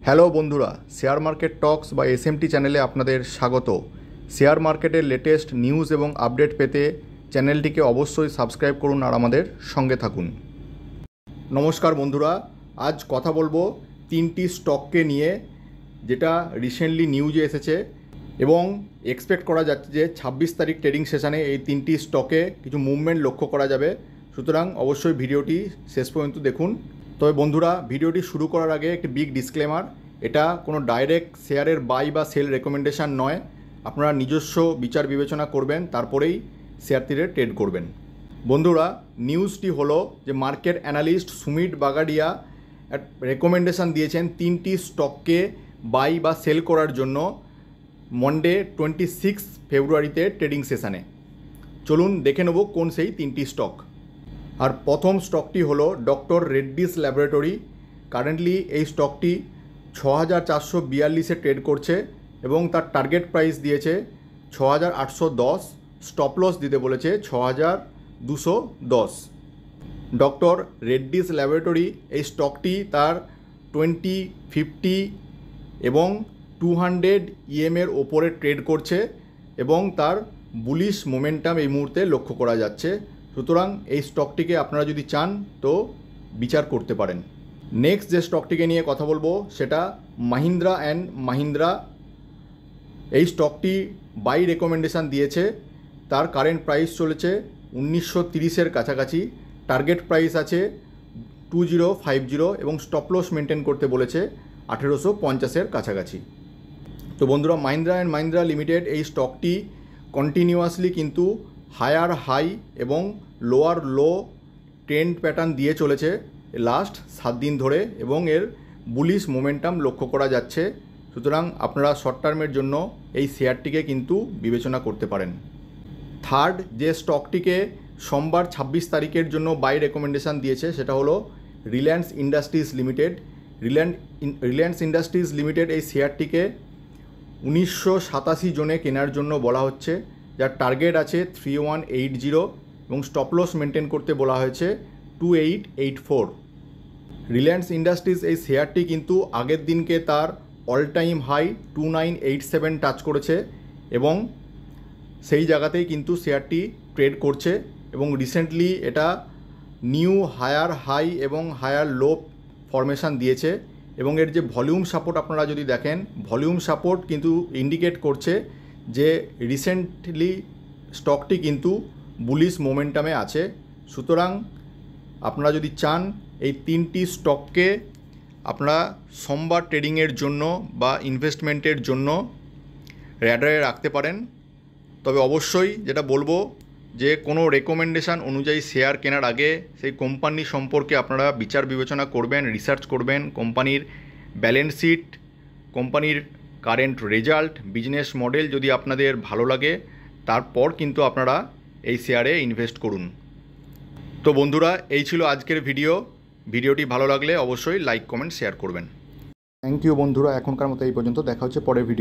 Hello বন্ধুরা, share market টক্স বা SMT চ্যানেলে আপনাদের স্বাগত। শেয়ার মার্কেটের লেটেস্ট নিউজ এবং আপডেট পেতে চ্যানেলটিকে অবশ্যই সাবস্ক্রাইব করুন আর আমাদের সঙ্গে থাকুন। নমস্কার বন্ধুরা, আজ কথা বলবো তিনটি স্টককে নিয়ে যেটা রিসেন্টলি নিউজে এসেছে এবং এক্সপেক্ট করা যাচ্ছে যে 26 তারিখ ট্রেডিং সেশনে এই তিনটি স্টকে কিছু মুভমেন্ট লক্ষ্য করা যাবে। সুতরাং অবশ্যই ভিডিওটি শেষ পর্যন্ত দেখুন। তবে বন্ধুরা, ভিডিওটি শুরু করার আগে একটি বিগ ডিসক্লেমার, এটা কোনো ডাইরেক্ট শেয়ারের বাই বা সেল রেকমেন্ডেশন নয়। আপনারা নিজস্ব বিচার বিবেচনা করবেন, তারপরেই শেয়ারটিতে ট্রেড করবেন। বন্ধুরা, নিউজটি হলো যে মার্কেট অ্যানালিস্ট সুমিত বাগাডিয়া রেকমেন্ডেশন দিয়েছেন তিনটি স্টককে বাই বা সেল করার জন্য মন্ডে 26 ফেব্রুয়ারিতে ট্রেডিং সেশানে। চলুন দেখে নেব কোন সেই তিনটি স্টক। আর প্রথম স্টকটি হলো ডক্টর রেড্ডিস ল্যাবরেটরি। কারেন্টলি এই স্টকটি 6442-এ ট্রেড করছে এবং তার টার্গেট প্রাইস দিয়েছে 6810, স্টপ লস দিতে বলেছে 6210। ডক্টর রেড্ডিস ল্যাবরেটরি এই স্টকটি তার 20, 50 এবং 200 EM-এর ওপরে ট্রেড করছে এবং তার বুলিশ মোমেন্টাম এই মুহূর্তে লক্ষ্য করা যাচ্ছে। সুতরাং এই স্টকটিকে আপনারা যদি চান তো বিচার করতে পারেন। নেক্সট যে স্টকটিকে নিয়ে কথা বলবো সেটা মাহিন্দ্রা অ্যান্ড মাহিন্দ্রা। এই স্টকটি বাই রেকমেন্ডেশন দিয়েছে, তার কারেন্ট প্রাইস চলেছে 1930-এর কাছাকাছি, টার্গেট প্রাইস আছে 2050 এবং স্টপ লস মেনটেন করতে বলেছে 1850-এর কাছাকাছি। তো বন্ধুরা, মাহিন্দ্রা অ্যান্ড মাহিন্দ্রা লিমিটেড এই স্টকটি কন্টিনিউয়াসলি কিন্তু হায়ার হাই এবং লোয়ার লো ট্রেন্ড প্যাটার্ন দিয়ে চলেছে লাস্ট 7 দিন ধরে এবং এর বুলিশ মোমেন্টাম লক্ষ্য করা যাচ্ছে। সুতরাং আপনারা শর্ট টার্মের জন্য এই শেয়ারটিকে কিন্তু বিবেচনা করতে পারেন। থার্ড যে স্টকটিকে সোমবার 26 তারিখের জন্য বাই রেকমেন্ডেশন দিয়েছে সেটা হলো Reliance industries limited. Reliance industries limited এই শেয়ারটিকে 1987 জনে কেনার জন্য বলা হচ্ছে, যার টার্গেট আছে 3180 এবং স্টপ লস মেনটেন করতে বলা হয়েছে 2884। রিলায়েন্স ইন্ডাস্ট্রিজ এই শেয়ারটি কিন্তু আগের দিনকে তার অল টাইম হাই 2987 টাচ করেছে এবং সেই জায়গাতেই কিন্তু শেয়ারটি ট্রেড করছে এবং রিসেন্টলি এটা নিউ হায়ার হাই এবং হায়ার লো ফরমেশন দিয়েছে এবং এর যে ভলিউম সাপোর্ট আপনারা যদি দেখেন, ভলিউম সাপোর্ট কিন্তু ইন্ডিকেট করছে যে রিসেন্টলি স্টকটি কিন্তু বুলিশ মোমেন্টামে আছে। সুতরাং আপনারা যদি চান এই তিনটি স্টককে আপনারা সোমবার ট্রেডিংয়ের জন্য বা ইনভেস্টমেন্টের জন্য র্যাডারে রাখতে পারেন। তবে অবশ্যই যেটা বলবো যে কোনো রেকমেন্ডেশন অনুযায়ী শেয়ার কেনার আগে সেই কোম্পানি সম্পর্কে আপনারা বিচার বিবেচনা করবেন, রিসার্চ করবেন, কোম্পানির ব্যালেন্স শিট, কোম্পানির কারেন্ট রেজাল্ট, বিজনেস মডেল যদি আপনাদের ভালো লাগে তারপর কিন্তু আপনারা এই শেয়ারে ইনভেস্ট করুন। তো বন্ধুরা, এই ছিল আজকের ভিডিওটি ভালো লাগলে অবশ্যই লাইক, কমেন্ট, শেয়ার করবেন। থ্যাংক ইউ বন্ধুরা, এখনকার মতো এই পর্যন্ত। দেখা হচ্ছে পরের ভিডিও।